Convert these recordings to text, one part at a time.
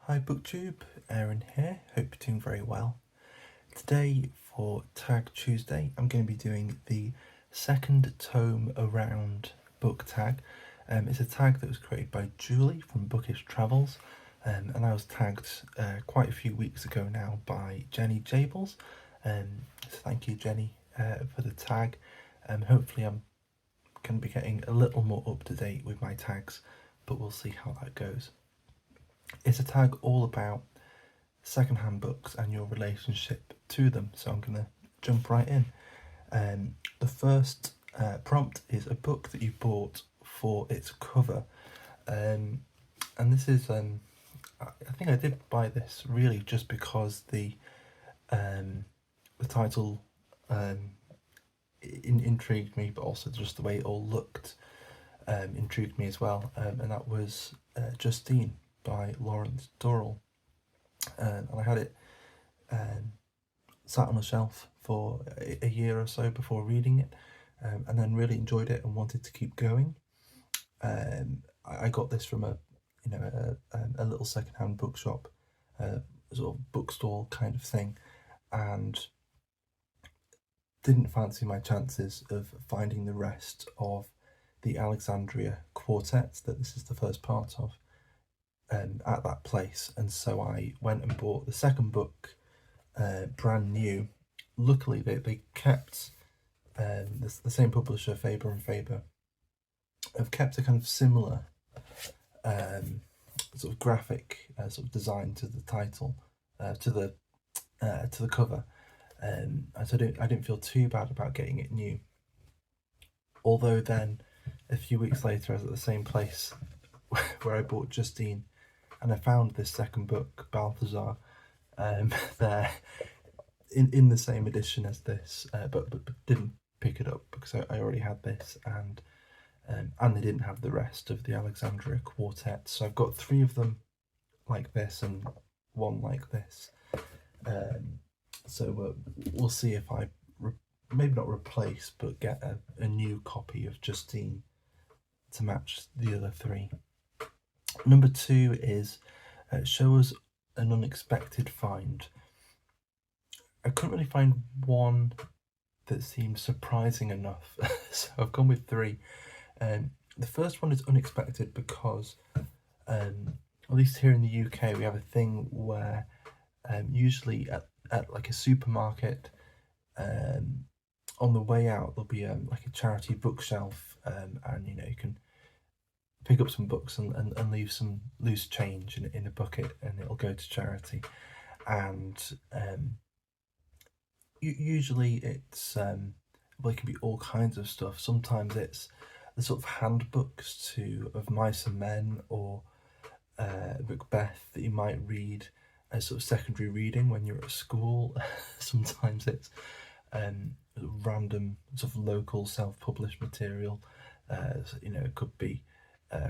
Hi booktube, Aaron here, hope you're doing very well. Today for Tag Tuesday I'm going to be doing the second tome around book tag. It's a tag that was created by Julie from Bookish Travels, and I was tagged quite a few weeks ago now by Jenny Jables, so thank you Jenny for the tag. Hopefully I'm going to be getting a little more up to date with my tags, but we'll see how that goes. It's a tag all about secondhand books and your relationship to them, so I'm going to jump right in. The first prompt is a book that you bought for its cover, and this is I think I did buy this really just because the title intrigued me, but also just the way it all looked intrigued me as well, and that was Justine by Lawrence Durrell, and I had it sat on a shelf for a year or so before reading it, and then really enjoyed it and wanted to keep going. I got this from a little secondhand bookshop, sort of bookstall kind of thing, and didn't fancy my chances of finding the rest of the Alexandria Quartet that this is the first part of at that place, and so I went and bought the second book brand new. Luckily they kept the same publisher, Faber and Faber, have kept a kind of similar sort of graphic sort of design to the title, to the cover, and so I didn't feel too bad about getting it new. Although then a few weeks later I was at the same place where I bought Justine, and I found this second book, Balthazar, there in the same edition as this, but didn't pick it up because I already had this, and they didn't have the rest of the Alexandria Quartet. So I've got three of them like this and one like this. So we'll see if I maybe not replace, but get a new copy of Justine to match the other three. Number two is Show Us an Unexpected Find. I couldn't really find one that seemed surprising enough, so I've gone with three. The first one is unexpected because, at least here in the UK, we have a thing where usually at like a supermarket, on the way out there'll be like a charity bookshelf, and you can pick up some books and leave some loose change in a bucket, and it'll go to charity. And usually it's well, it can be all kinds of stuff. Sometimes it's the sort of handbooks of Mice and Men, or Macbeth that you might read as sort of secondary reading when you're at school. Sometimes it's random sort of local self-published material. It could be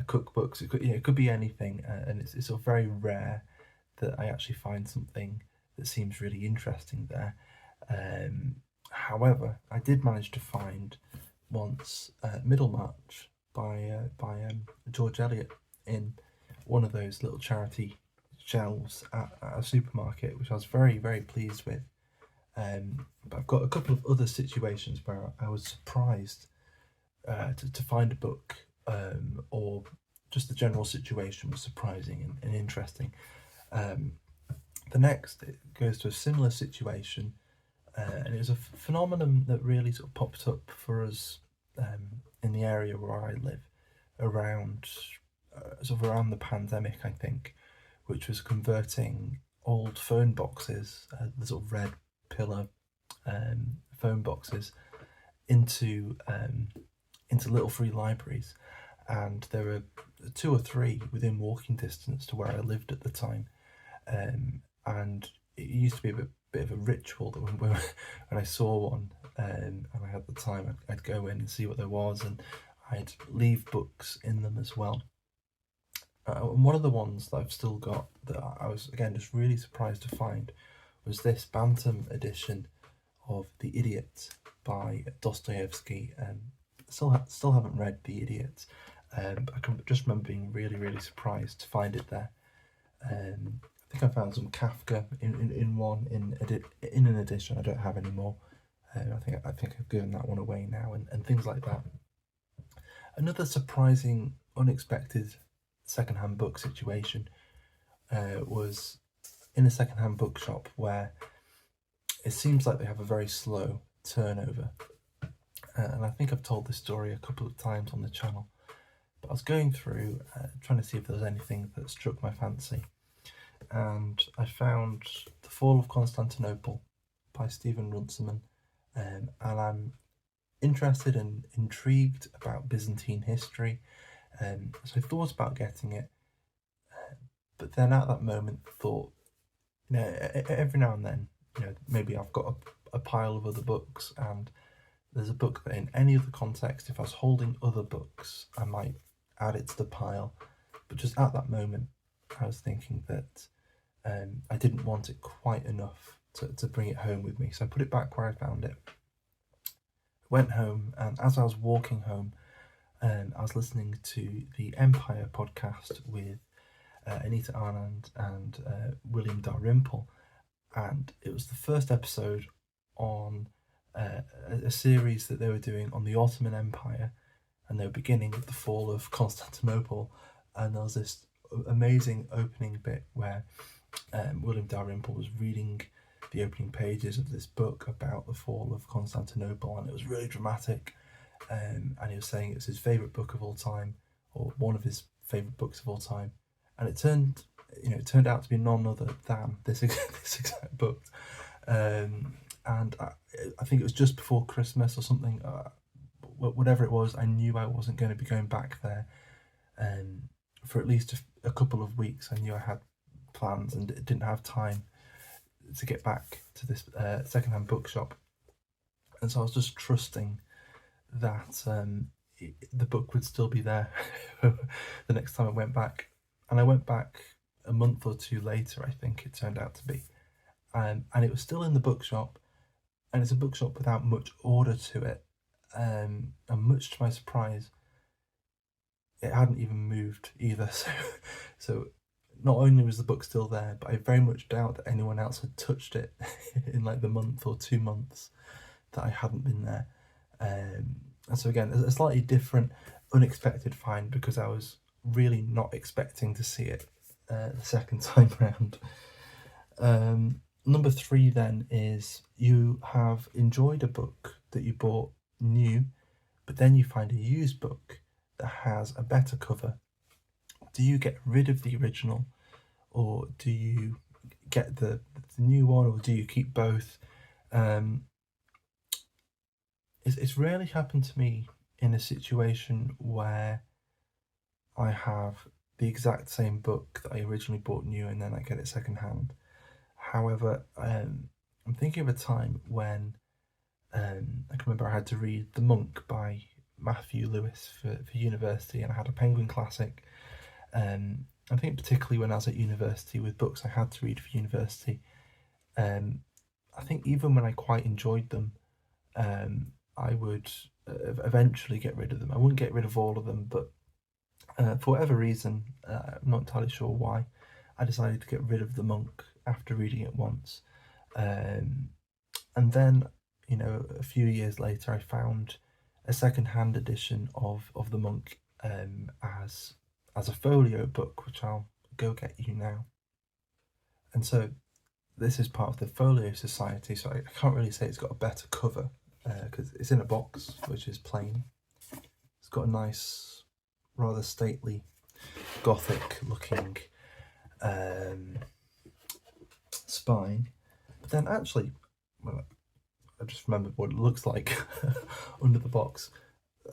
cookbooks. It could be anything, and it's sort of very rare that I actually find something that seems really interesting there. However, I did manage to find once Middlemarch by George Eliot in one of those little charity shelves at a supermarket, which I was very, very pleased with. But I've got a couple of other situations where I was surprised to find a book, or just the general situation was surprising and interesting. The next, it goes to a similar situation, and it was a phenomenon that really sort of popped up for us in the area where I live around the pandemic, I think, which was converting old phone boxes, the sort of red pillar phone boxes, into little free libraries. And there were two or three within walking distance to where I lived at the time, and it used to be a bit of a ritual that when I saw one, and I had the time, I'd go in and see what there was, and I'd leave books in them as well. And one of the ones that I've still got that I was, again, just really surprised to find was this Bantam edition of The Idiot by Dostoevsky. Still haven't read The Idiot, but I can just remember being really, really surprised to find it there. I think I found some Kafka in one in an edition I don't have anymore. I think I've given that one away now, and things like that. Another surprising, unexpected secondhand book situation was in a secondhand bookshop where it seems like they have a very slow turnover. And I think I've told this story a couple of times on the channel. But I was going through trying to see if there was anything that struck my fancy. And I found The Fall of Constantinople by Stephen Runciman. And I'm interested and intrigued about Byzantine history. So I thought about getting it. But then at that moment thought, every now and then, maybe I've got a pile of other books, and there's a book that in any other context, if I was holding other books, I might add it to the pile. But just at that moment, I was thinking that I didn't want it quite enough to bring it home with me. So I put it back where I found it. Went home, and as I was walking home, I was listening to the Empire podcast with Anita Arnand and William Dalrymple, and it was the first episode on a series that they were doing on the Ottoman Empire, and they were beginning with the fall of Constantinople. And there was this amazing opening bit where William Dalrymple was reading the opening pages of this book about the fall of Constantinople, and it was really dramatic. And he was saying it's his favourite book of all time, or one of his favourite books of all time. And it turned out to be none other than this exact book. And I think it was just before Christmas or something, whatever it was. I knew I wasn't going to be going back there for at least a couple of weeks. I knew I had plans and didn't have time to get back to this secondhand bookshop. And so I was just trusting that the book would still be there the next time I went back. And I went back a month or two later, I think it turned out to be. And it was still in the bookshop, and it's a bookshop without much order to it. And much to my surprise, it hadn't even moved either. So not only was the book still there, but I very much doubt that anyone else had touched it in like the month or 2 months that I hadn't been there. And so again, a slightly different, unexpected find, because I was really not expecting to see it the second time round. Number 3 then is you have enjoyed a book that you bought new, but then you find a used book that has a better cover. Do you get rid of the original, or do you get the new one, or do you keep both? It's rarely happened to me in a situation where I have the exact same book that I originally bought new and then I get it secondhand. However, I'm thinking of a time when I can remember I had to read The Monk by Matthew Lewis for university, and I had a Penguin Classic. I think particularly when I was at university with books I had to read for university, I think even when I quite enjoyed them, I would eventually get rid of them. I wouldn't get rid of all of them, but for whatever reason, I'm not entirely sure why, I decided to get rid of The Monk after reading it once. And then, a few years later, I found a second-hand edition of The Monk as a folio book, which I'll go get you now. And so this is part of the Folio Society, so I can't really say it's got a better cover, because it's in a box, which is plain. It's got a nice, rather stately, Gothic-looking spine. But then actually, I just remembered what it looks like under the box.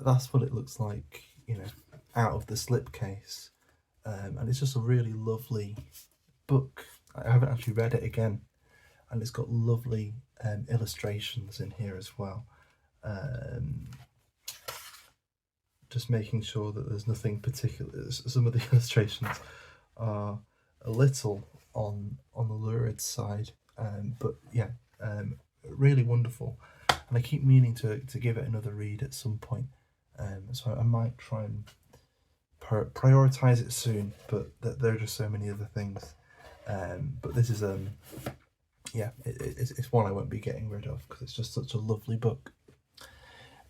That's what it looks like, out of the slipcase. And it's just a really lovely book. I haven't actually read it again, and it's got lovely illustrations in here as well. Just making sure that there's nothing particular. Some of the illustrations are a little on the lurid side, but yeah, really wonderful. And I keep meaning to give it another read at some point, so I might try and prioritize it soon, but there are just so many other things. But this is yeah, it's one I won't be getting rid of because it's just such a lovely book.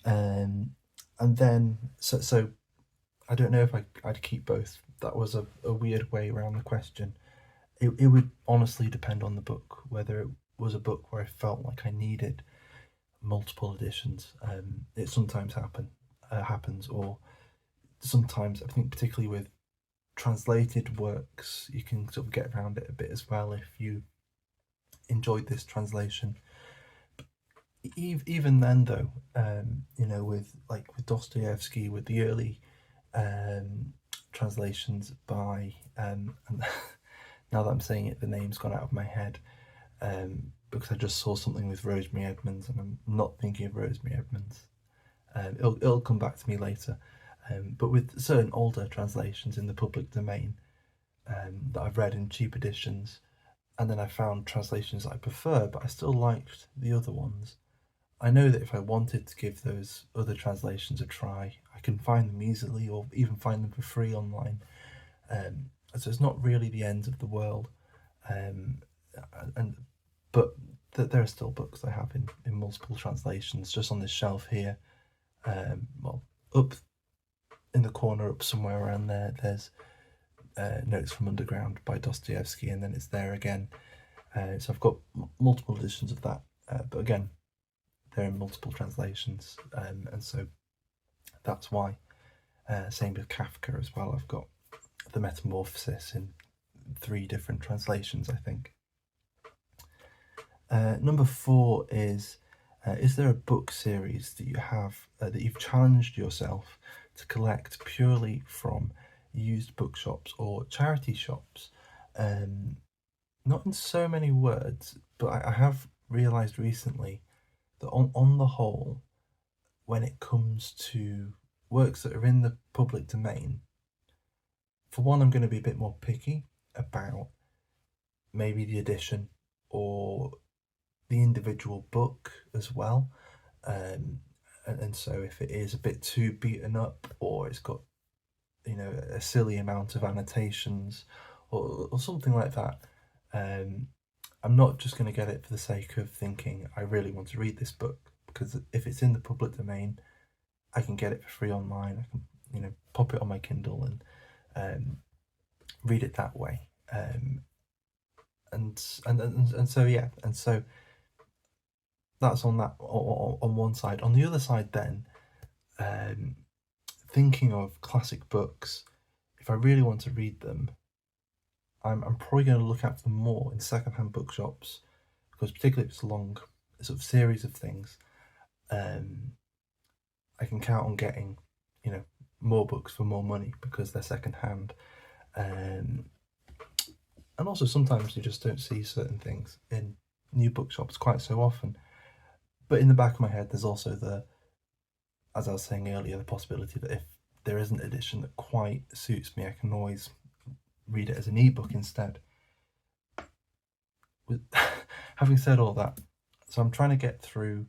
And then so I don't know if I'd keep both. That was a weird way around the question. It would honestly depend on the book, whether it was a book where I felt like I needed multiple editions. It sometimes happens, or sometimes I think particularly with translated works, you can sort of get around it a bit as well if you enjoyed this translation. Even then, though, with Dostoevsky, with the early translations by and now that I'm saying it, the name's gone out of my head because I just saw something with Rosemary Edmonds, and I'm not thinking of Rosemary Edmonds. It'll come back to me later. But with certain older translations in the public domain that I've read in cheap editions, and then I found translations that I prefer, but I still liked the other ones. I know that if I wanted to give those other translations a try, I can find them easily, or even find them for free online. So it's not really the end of the world. But there are still books I have in multiple translations, just on this shelf here. Up in the corner, up somewhere around there, there's Notes from Underground by Dostoevsky, and then it's there again. So I've got multiple editions of that, but again, they're in multiple translations, and so that's why. Same with Kafka as well. I've got The Metamorphosis in 3 different translations, I think. Number 4 is there a book series that you have that you've challenged yourself to collect purely from used bookshops or charity shops? Not in so many words, but I have realised recently that on the whole, when it comes to works that are in the public domain, for one, I'm going to be a bit more picky about maybe the edition or the individual book as well. And so if it is a bit too beaten up, or it's got a silly amount of annotations or something like that, I'm not just going to get it for the sake of thinking I really want to read this book, because if it's in the public domain, I can get it for free online. I can pop it on my Kindle and read it that way. And so that's on that on one side. On the other side, then, thinking of classic books, if I really want to read them, I'm probably going to look out for them more in secondhand bookshops, because particularly if it's a long sort of series of things, I can count on getting more books for more money because they're secondhand. And also sometimes you just don't see certain things in new bookshops quite so often. But in the back of my head, there's also as I was saying earlier, the possibility that if there is an edition that quite suits me, I can always read it as an ebook instead. Having said all that, so I'm trying to get through,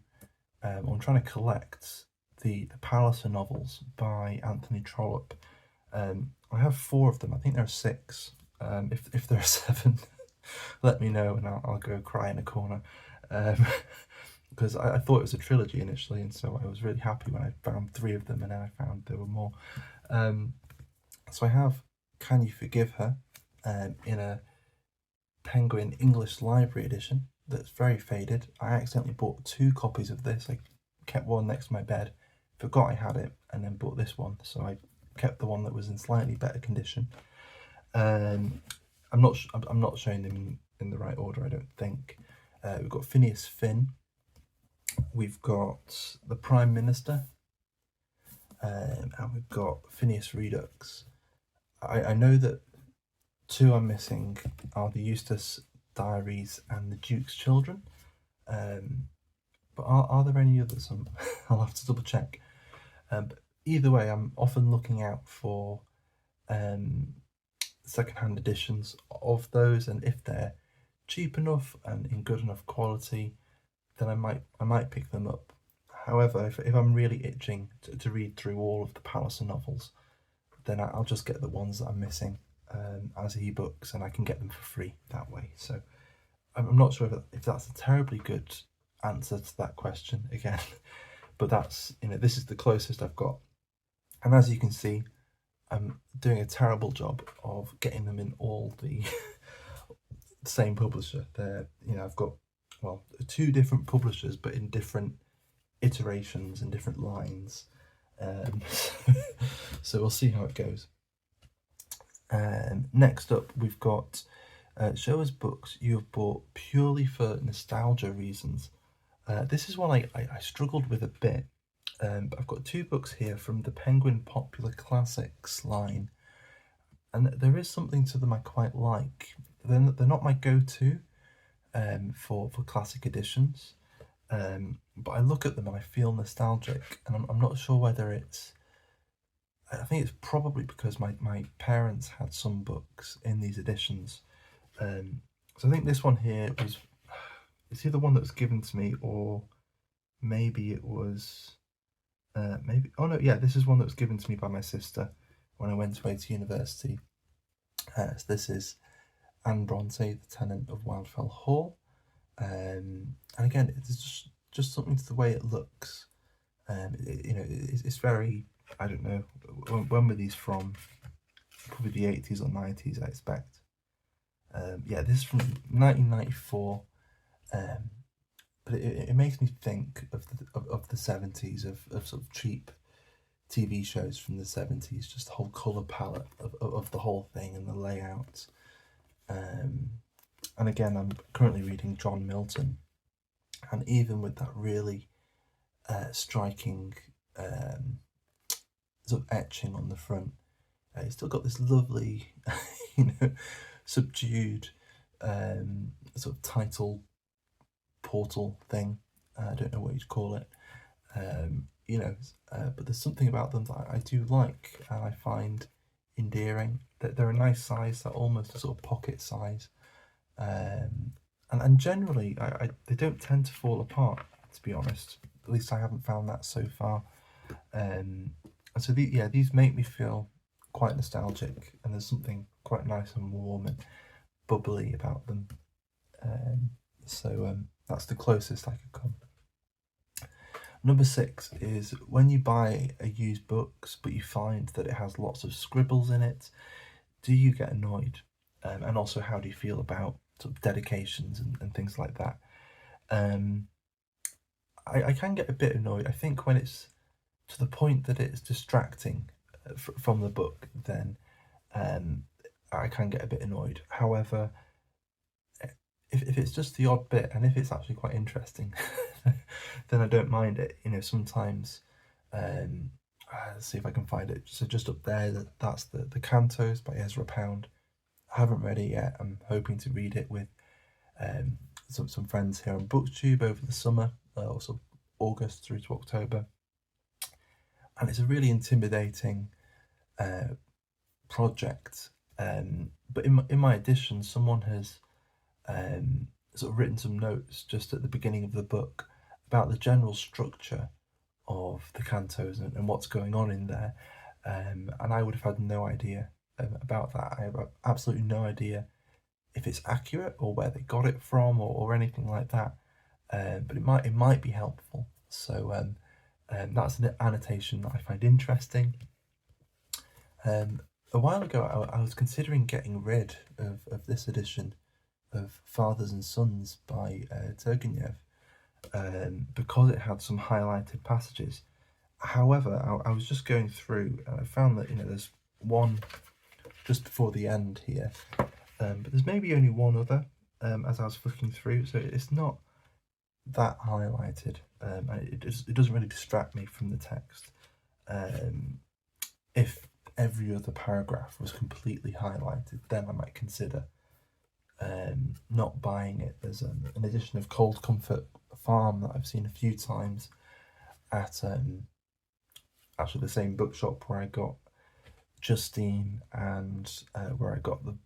I'm trying to collect the Palliser novels by Anthony Trollope. I have 4 of them. I think there are 6. If there are 7, let me know and I'll go cry in a corner. Because I thought it was a trilogy initially, and so I was really happy when I found 3 of them, and then I found there were more. So I have Can You Forgive Her in a Penguin English Library edition that's very faded. I accidentally bought 2 copies of this. I kept one next to my bed, forgot I had it, and then bought this one. So I kept the one that was in slightly better condition. I'm not showing them in the right order, I don't think. We've got Phineas Finn. We've got The Prime Minister, and we've got Phineas Redux. I know that 2 I'm missing are the Eustace Diaries and the Duke's Children, but are there any others? I'll have to double check. But either way, I'm often looking out for secondhand editions of those, and if they're cheap enough and in good enough quality, then I might pick them up. However, if I'm really itching to read through all of the Palliser novels, then I'll just get the ones that I'm missing as ebooks, and I can get them for free that way. So I'm not sure if that's a terribly good answer to that question again, but that's, this is the closest I've got. And as you can see, I'm doing a terrible job of getting them in all the same publisher. I've got, well, 2 different publishers, but in different iterations and different lines. So we'll see how it goes. Next up, we've got show us books you have bought purely for nostalgia reasons. This is one I struggled with a bit, but I've got 2 books here from the Penguin Popular Classics line, and there is something to them I quite like. They're not my go-to for classic editions, but I look at them and I feel nostalgic, and I'm not sure whether it's... I think it's probably because my parents had some books in these editions. So I think this one here it's either one that was given to me, or maybe it was... oh no, yeah, this is one that was given to me by my sister when I went away to university. So this is Anne Bronte, The Tenant of Wildfell Hall. And again, it's just something to the way it looks. It's very... I don't know, when were these from? Probably the 80s or 90s, I expect. Yeah, this is from 1994, but it makes me think of the 70s, of sort of cheap TV shows from the 70s, just the whole colour palette of the whole thing and the layout. And again, I'm currently reading John Milton, and even with that really striking sort of etching on the front, it's still got this lovely, subdued sort of title portal thing. I don't know what you'd call it, but there's something about them that I do like, and I find endearing. That they're a nice size, they're almost a sort of pocket size, and generally they don't tend to fall apart, to be honest. At least I haven't found that so far. And so these make me feel quite nostalgic, and there's something quite nice and warm and bubbly about them. So that's the closest I could come. Number 6 is when you buy a used books but you find that it has lots of scribbles in it, do you get annoyed? And also, how do you feel about sort of dedications and things like that? I can get a bit annoyed. I think when it's to the point that it's distracting from the book, then I can get a bit annoyed. However, if it's just the odd bit, and if it's actually quite interesting, then I don't mind it. Sometimes, let's see if I can find it. So just up there, that's the Cantos by Ezra Pound. I haven't read it yet. I'm hoping to read it with some friends here on booktube over the summer, also August through to October. And it's a really intimidating project. But in my edition, someone has sort of written some notes just at the beginning of the book about the general structure of the cantos and what's going on in there. And I would have had no idea about that. I have absolutely no idea if it's accurate or where they got it from or anything like that. But it might be helpful. So that's an annotation that I find interesting. A while ago, I was considering getting rid of this edition of Fathers and Sons by Turgenev because it had some highlighted passages. However, I was just going through and I found that there's one just before the end here, but there's maybe only one other as I was flicking through, so it's not that highlighted. It doesn't really distract me from the text. If every other paragraph was completely highlighted, then I might consider not buying it. There's an edition of Cold Comfort Farm that I've seen a few times at actually the same bookshop where I got Justine and where I got the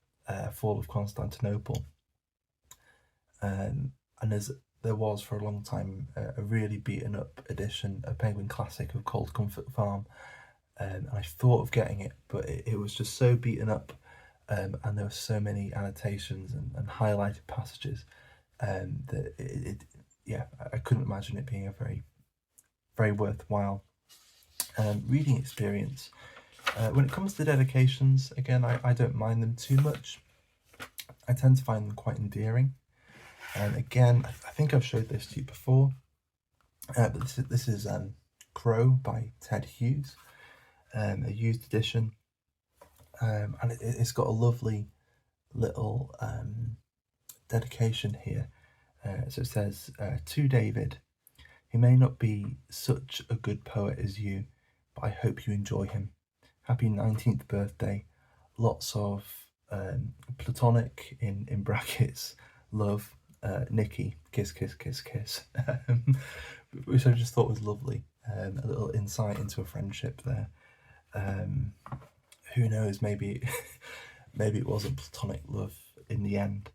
Fall of Constantinople. And there was for a long time a really beaten up edition, a Penguin Classic of Cold Comfort Farm. and I thought of getting it, but it was just so beaten up, and there were so many annotations and highlighted passages, that yeah, I couldn't imagine it being a very worthwhile reading experience. When it comes to dedications, again, I don't mind them too much. I tend to find them quite endearing. And again, I think I've showed this to you before, but this is Crow by Ted Hughes, a used edition, and it's got a lovely little dedication here. So it says, to David, he may not be such a good poet as you, but I hope you enjoy him. Happy 19th birthday. Lots of platonic, in brackets, love, Nikki, kiss, kiss, kiss, kiss. Which I just thought was lovely. A little insight into a friendship there. Who knows, maybe maybe it wasn't platonic love in the end.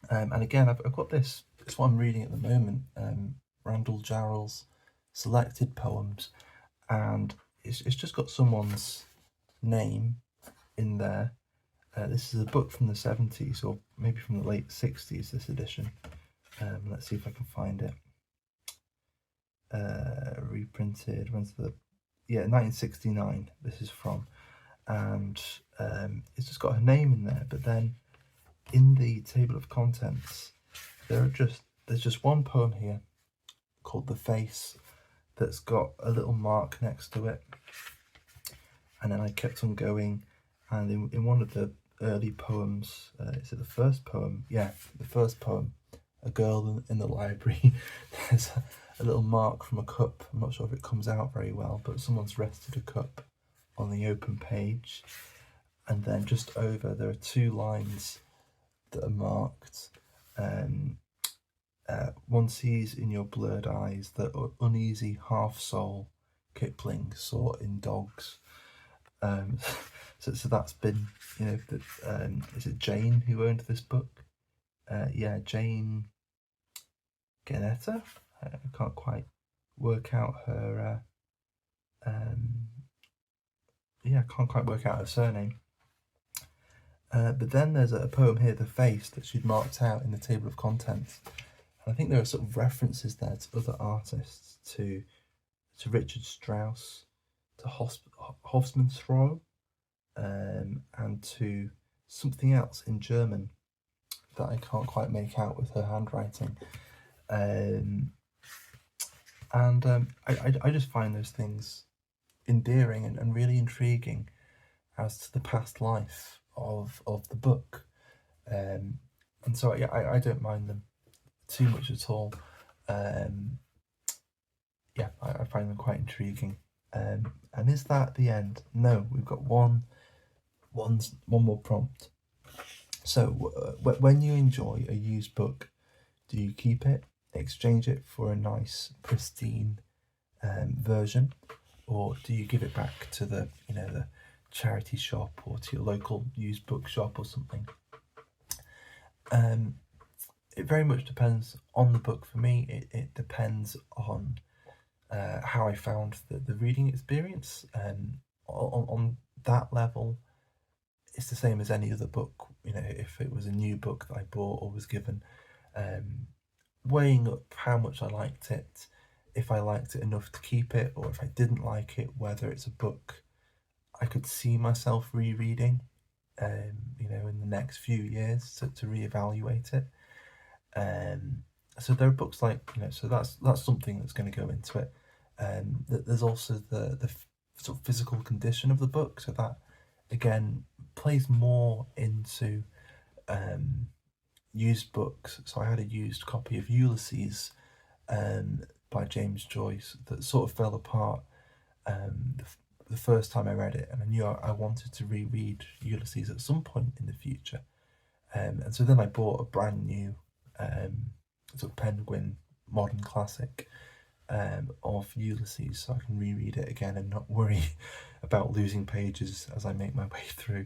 And again, I've got this. It's what I'm reading at the moment. Randall Jarrell's selected poems, and it's just got someone's name in there. This is a book from the 70s, or maybe from the late 60s, this edition. Let's see if I can find it. Reprinted, 1969 this is from, and it's just got her name in there, but then in the table of contents there's just one poem here called The Face that's got a little mark next to it, and then I kept on going, and in one of the early poems, is it the first poem? Yeah, the first poem, A Girl in the Library, there's a little mark from a cup. I'm not sure if it comes out very well, but someone's rested a cup on the open page, and then just over there are two lines that are marked. One sees in your blurred eyes the uneasy half soul Kipling saw in dogs. So that's been, is it Jane who owned this book? Yeah, Jane Ganetta. I can't quite work out her. I can't quite work out her surname. But then there's a poem here, The Face, that she'd marked out in the table of contents. And I think there are sort of references there to other artists, to Richard Strauss, to Hofmannsthal, and to something else in German that I can't quite make out with her handwriting. I just find those things endearing and really intriguing as to the past life of the book. And so yeah, I don't mind them too much at all. I find them quite intriguing. And is that the end? No, we've got one more prompt. So when you enjoy a used book, do you keep it, exchange it for a nice pristine version, or do you give it back to the charity shop or to your local used book shop or something? It very much depends on the book for me. It depends on how I found the reading experience. On that level, it's the same as any other book. If it was a new book that I bought or was given, weighing up how much I liked it, if I liked it enough to keep it, or if I didn't like it, whether it's a book I could see myself rereading, in the next few years to reevaluate it. So there are books like, so that's something that's going to go into it. There's also the sort of physical condition of the book, so that again plays more into used books. So I had a used copy of Ulysses by James Joyce that sort of fell apart the first time I read it, and I knew I wanted to reread Ulysses at some point in the future. And so then I bought a brand new sort of Penguin modern classic of Ulysses, so I can reread it again and not worry about losing pages as I make my way through.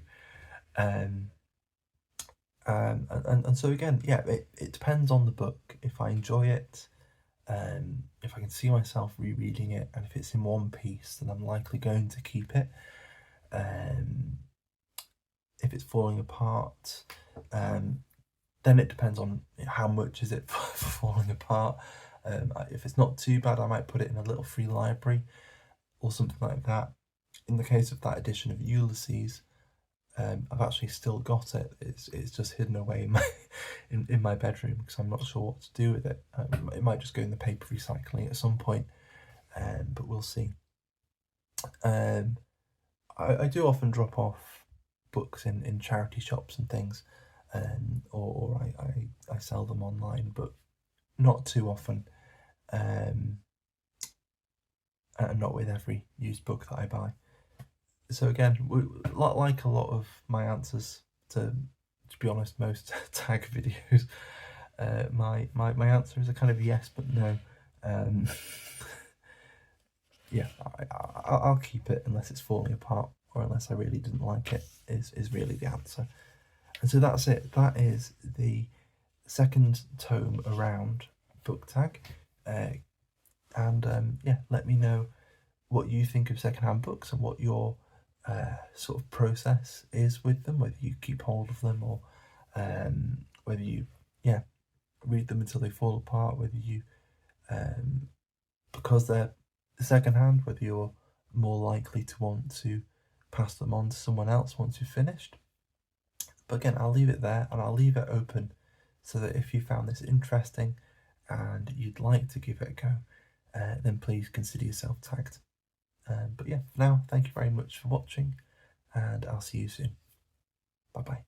And so again, yeah, it depends on the book. If I enjoy it, if I can see myself rereading it, and if it's in one piece, then I'm likely going to keep it. If it's falling apart, then it depends on how much is it falling apart. If it's not too bad, I might put it in a little free library or something like that. In the case of that edition of Ulysses, I've actually still got it. It's just hidden away in my in my bedroom because I'm not sure what to do with it. It might just go in the paper recycling at some point, but we'll see. I do often drop off books in charity shops and things, or I sell them online, but not too often, and not with every used book that I buy. So again, like a lot of my answers to be honest, most tag videos, my answer is a kind of yes but no. Yeah, I'll keep it unless it's falling apart or unless I really didn't like it, is really the answer. And so that's it. That is the second tome around book tag. And yeah, let me know what you think of secondhand books and what your sort of process is with them, whether you keep hold of them or whether you read them until they fall apart, whether you because they're secondhand, whether you're more likely to want to pass them on to someone else once you've finished. But again, I'll leave it there and I'll leave it open so that if you found this interesting and you'd like to give it a go, then please consider yourself tagged. But yeah, for now, thank you very much for watching and I'll see you soon. Bye bye.